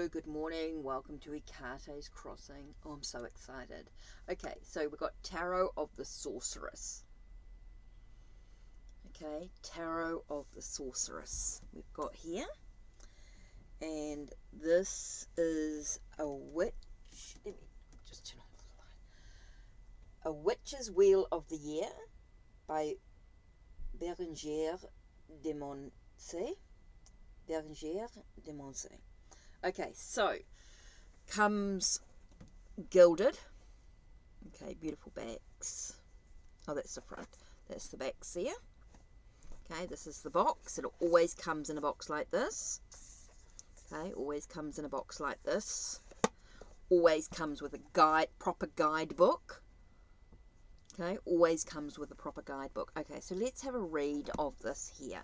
Hello, good morning, welcome to Ikate's Crossing. Oh, I'm so excited. Okay, so we've got Tarot of the Sorceress. Okay, Tarot of the Sorceress we've got here. And this is a witch. Let me just turn on the light. A Witch's Wheel of the Year by Bérengère de Moncey. Okay, so comes gilded. Okay, beautiful backs. Oh, that's the front. That's the backs there. Okay, this is the box. It always comes in a box like this. Okay, always comes in a box like this. Always comes with a guide, proper guidebook. Okay, always comes with a proper guidebook. Okay, so let's have a read of this here.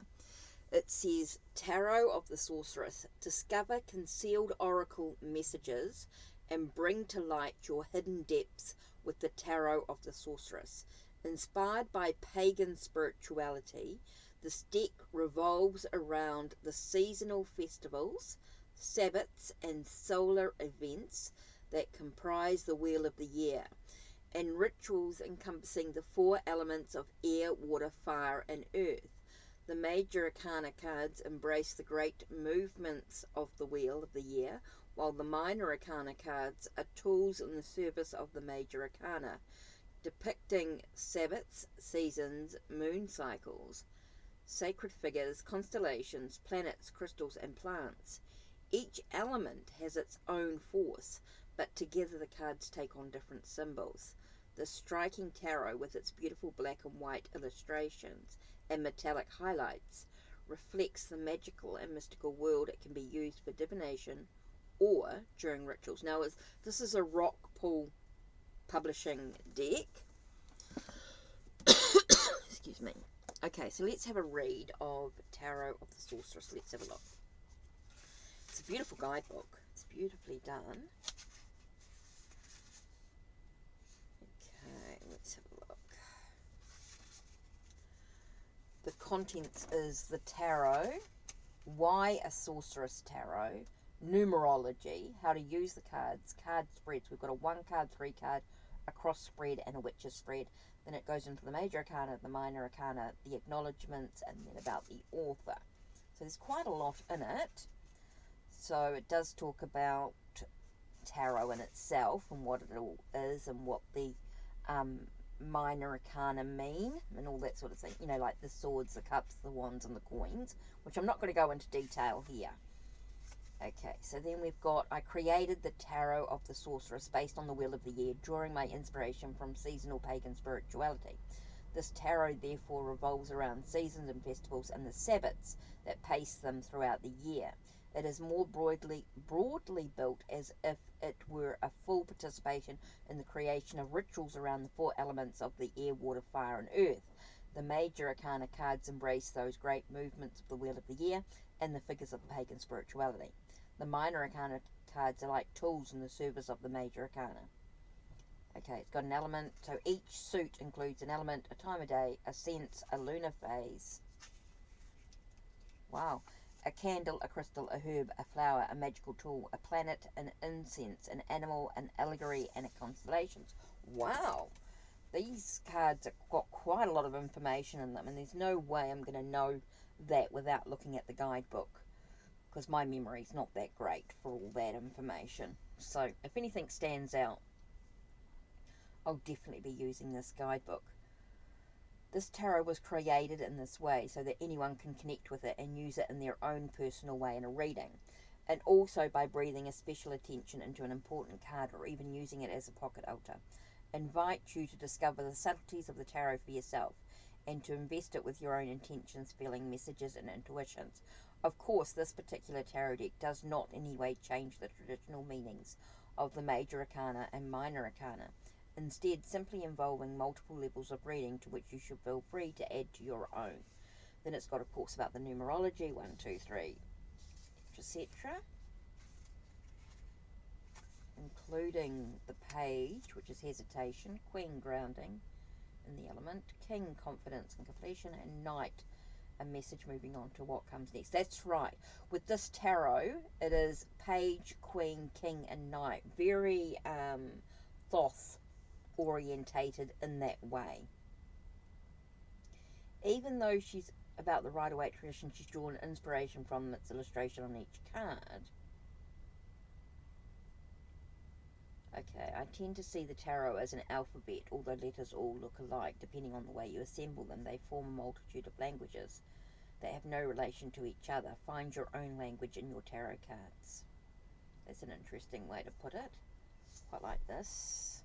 It says, Tarot of the Sorceress. Discover concealed oracle messages and bring to light your hidden depths with the Tarot of the Sorceress. Inspired by pagan spirituality, this deck revolves around the seasonal festivals, Sabbats, and solar events that comprise the Wheel of the Year, and rituals encompassing the four elements of air, water, fire, and earth. The major arcana cards embrace the great movements of the Wheel of the Year, while the minor arcana cards are tools in the service of the major arcana, depicting Sabbats, seasons, moon cycles, sacred figures, constellations, planets, crystals, and plants. Each element has its own force, but together the cards take on different symbols. The striking tarot, with its beautiful black and white illustrations and metallic highlights, reflects the magical and mystical world. It can be used for divination or during rituals. Now, this is a rock pool publishing deck. Excuse me. Okay, so let's have a read of Tarot of the Sorceress. Let's have a look. It's a beautiful guidebook. It's beautifully done. Okay, let's have a look. The contents is the tarot, why a sorceress tarot, numerology, how to use the cards, card spreads. We've got a 1 card, 3 card, a cross spread, and a witch's spread. Then it goes into the major arcana, the minor arcana, the acknowledgements, and then about the author. So there's quite a lot in it. So it does talk about tarot in itself and what it all is and what the minor arcana mean and all that sort of thing, you know, like the swords, the cups, the wands, and the coins, which I'm not going to go into detail here. Okay, so then we've got, I created the Tarot of the Sorceress based on the Wheel of the Year, drawing my inspiration from seasonal pagan spirituality. This tarot therefore revolves around seasons and festivals and the Sabbats that pace them throughout the year. It is more broadly built as if it were a full participation in the creation of rituals around the four elements of the air, water, fire, and earth. The major arcana cards embrace those great movements of the Wheel of the Year and the figures of pagan spirituality. The minor arcana cards are like tools in the service of the major arcana. Okay, it's got an element, so each suit includes an element, a time of day, a sense, a lunar phase. Wow. A candle, a crystal, a herb, a flower, a magical tool, a planet, an incense, an animal, an allegory, and a constellations. Wow. These cards have got quite a lot of information in them, and there's no way I'm going to know that without looking at the guidebook, because my memory's not that great for all that information. So if anything stands out, I'll definitely be using this guidebook. This tarot was created in this way so that anyone can connect with it and use it in their own personal way in a reading, and also by breathing a special attention into an important card or even using it as a pocket altar. Invite you to discover the subtleties of the tarot for yourself and to invest it with your own intentions, feeling, messages, and intuitions. Of course, this particular tarot deck does not in any way change the traditional meanings of the major arcana and minor arcana, instead simply involving multiple levels of reading to which you should feel free to add to your own. Then it's got, of course, about the numerology, 1, 2, 3, etc., including the page, which is hesitation, queen grounding in the element, king confidence and completion, and knight a message moving on to what comes next. That's right. With this tarot, it is Page, Queen, King, and Knight. Very Thoth orientated in that way. Even though she's about the Rider-Waite tradition, she's drawn inspiration from its illustration on each card. Okay, I tend to see the tarot as an alphabet, although letters all look alike. Depending on the way you assemble them, they form a multitude of languages. They have no relation to each other. Find your own language in your tarot cards. That's an interesting way to put it. Quite like this.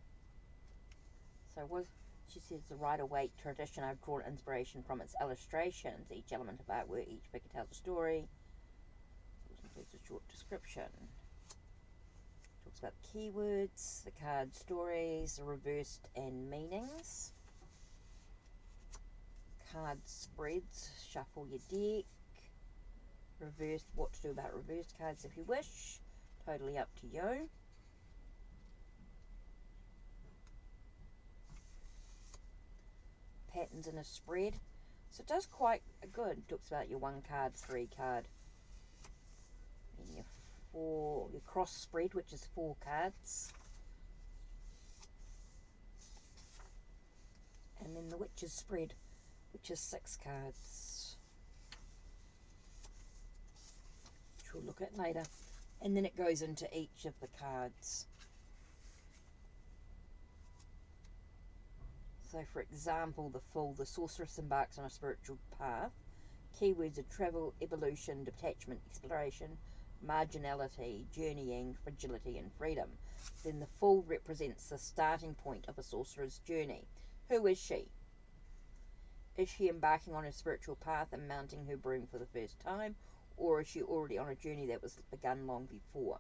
So what she says, the Rider-Waite tradition, I've drawn inspiration from its illustrations. Each element of artwork, each figure tells a story. This includes a short description. Talks about keywords, the card stories, the reversed and meanings. Card spreads, shuffle your deck. Reversed, what to do about reversed cards if you wish. Totally up to you. Patterns in a spread. So it does quite good. It talks about your 1 card, 3 card. And your cross spread, which is 4 cards. And then the witch's spread, which is 6 cards. Which we'll look at later. And then it goes into each of the cards. So for example, the Fool, the sorceress embarks on a spiritual path. Keywords are travel, evolution, detachment, exploration, marginality, journeying, fragility, and freedom. Then the Fool represents the starting point of a sorcerer's journey. Who is she? Is she embarking on a spiritual path and mounting her broom for the first time, or is she already on a journey that was begun long before?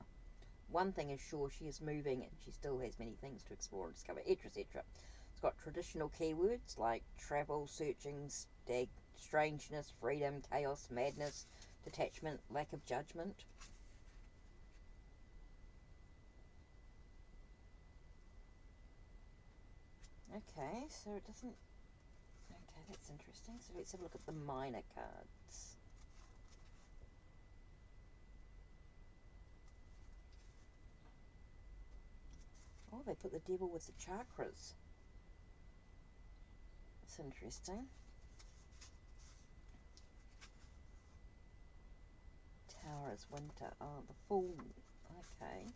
One thing is sure, she is moving and she still has many things to explore and discover, etc., etc. It's got traditional keywords like travel, searching, strangeness, freedom, chaos, madness, detachment, lack of judgment. Okay, so it doesn't... Okay, that's interesting. So let's have a look at the minor cards. Oh, they put the devil with the chakras. That's interesting. Tower is winter. Oh, the Fool. Okay.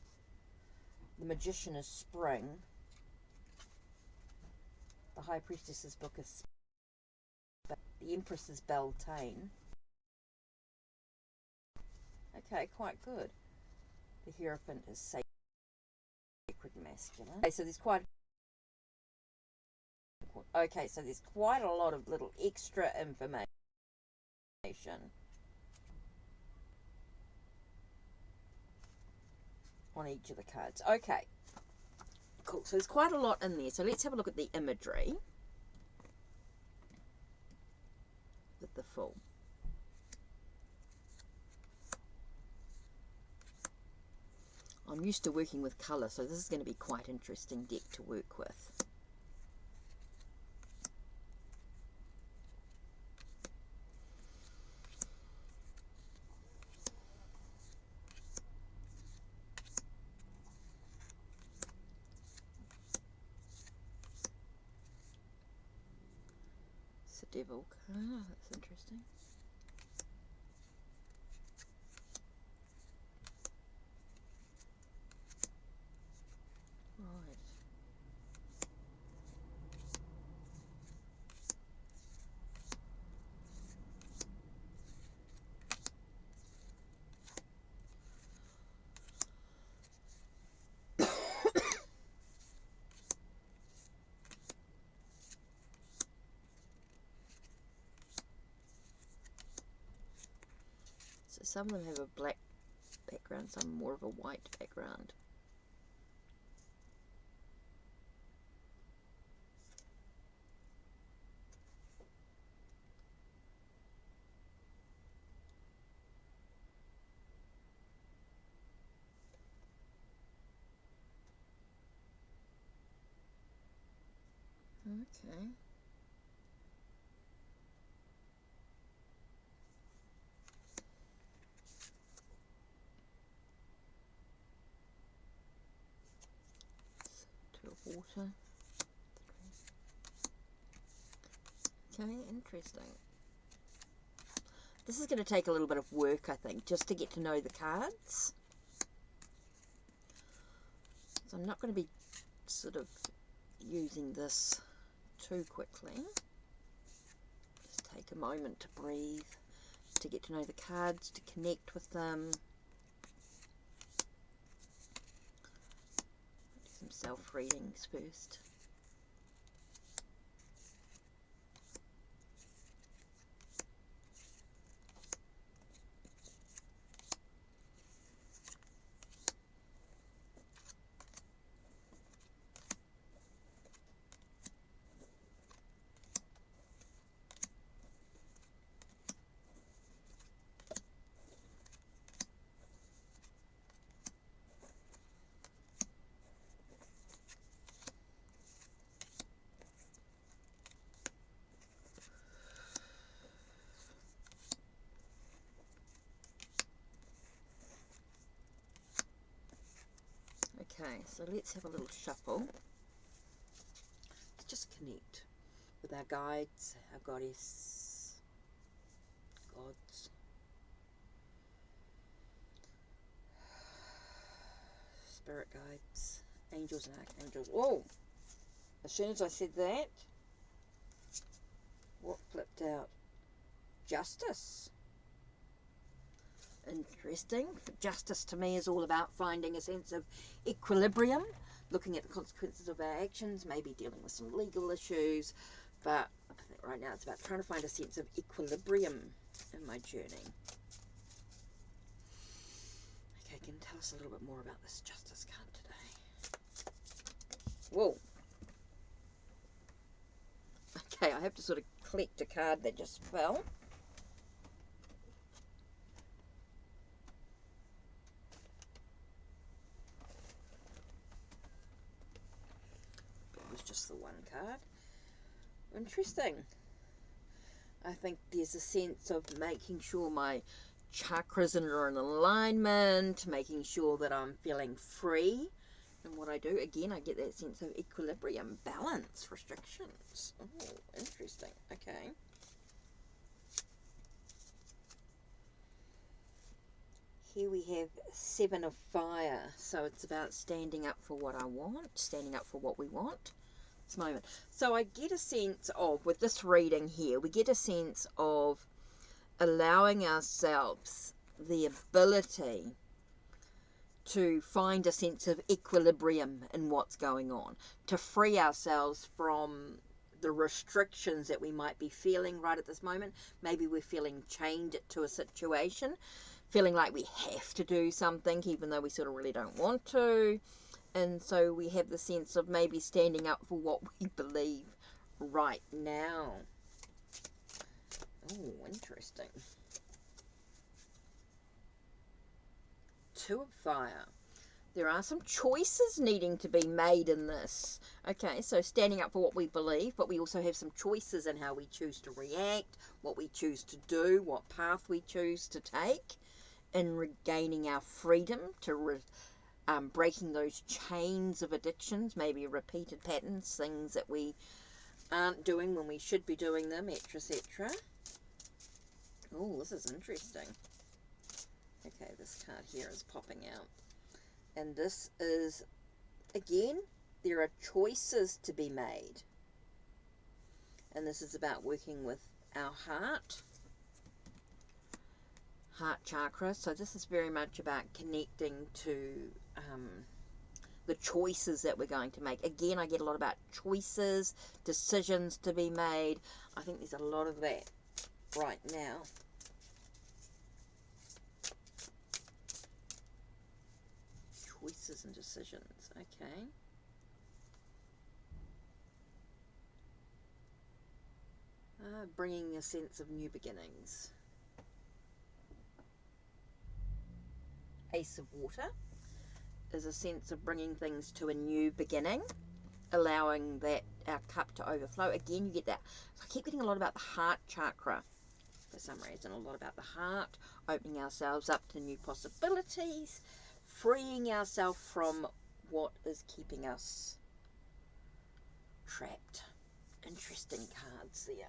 The Magician is spring. The High Priestess's book is... The Empress is Beltane. Okay, quite good. The Hierophant is sacred masculine. Okay, so there's quite... Okay, so there's quite a lot of little extra information on each of the cards. Okay, cool. So there's quite a lot in there. So let's have a look at the imagery with the Fool. I'm used to working with colour, so this is going to be quite interesting deck to work with. It's a devil. Ah, that's interesting. Right. So some of them have a black background, some more of a white background. Okay. water. Okay, interesting. This is going to take a little bit of work, I think, just to get to know the cards. So I'm not going to be sort of using this too quickly. Just take a moment to breathe, to get to know the cards, to connect with them. Do some self-readings first. Okay, so let's have a little shuffle. Let's just connect with our guides, our goddess, gods, spirit guides, angels and archangels. Whoa! As soon as I said that, what flipped out? Justice. Interesting. Justice to me is all about finding a sense of equilibrium, looking at the consequences of our actions, maybe dealing with some legal issues, but I think right now it's about trying to find a sense of equilibrium in my journey. Okay, can you tell us a little bit more about this Justice card today? Whoa. Okay, I have to sort of collect a card that just fell. Just the one card. Interesting. I think there's a sense of making sure my chakras are in alignment, making sure that I'm feeling free in what I do. Again, I get that sense of equilibrium, balance, restrictions. Oh, interesting. Okay. Here we have Seven of Fire. So it's about standing up for what I want, standing up for what we want. Moment. So I get a sense of, with this reading here, we get a sense of allowing ourselves the ability to find a sense of equilibrium in what's going on, to free ourselves from the restrictions that we might be feeling right at this moment. Maybe we're feeling chained to a situation, feeling like we have to do something even though we sort of really don't want to. And so we have the sense of maybe standing up for what we believe right now. Oh, interesting. Two of Fire. There are some choices needing to be made in this. Okay, so standing up for what we believe, but we also have some choices in how we choose to react, what we choose to do, what path we choose to take, in regaining our freedom to breaking those chains of addictions, maybe repeated patterns, things that we aren't doing when we should be doing them, etc. Oh, this is interesting. Okay, this card here is popping out. And this is, again, there are choices to be made. And this is about working with our heart chakra. So this is very much about connecting to the choices that we're going to make. Again, I get a lot about choices, decisions to be made. I think there's a lot of that right now. Choices and decisions. Okay. Bringing a sense of new beginnings. Ace of Water is a sense of bringing things to a new beginning, allowing that our cup to overflow. Again, you get that. So I keep getting a lot about the heart chakra for some reason, a lot about the heart, opening ourselves up to new possibilities, freeing ourselves from what is keeping us trapped. Interesting cards there.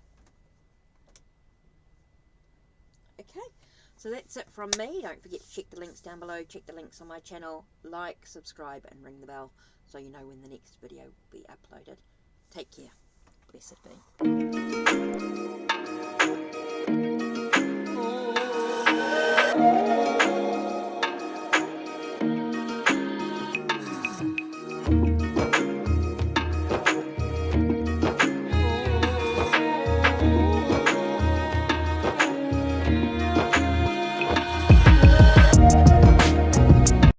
Okay, so that's it from me. Don't forget to check the links down below, check the links on my channel, like, subscribe and ring the bell so you know when the next video will be uploaded. Take care. Blessed be.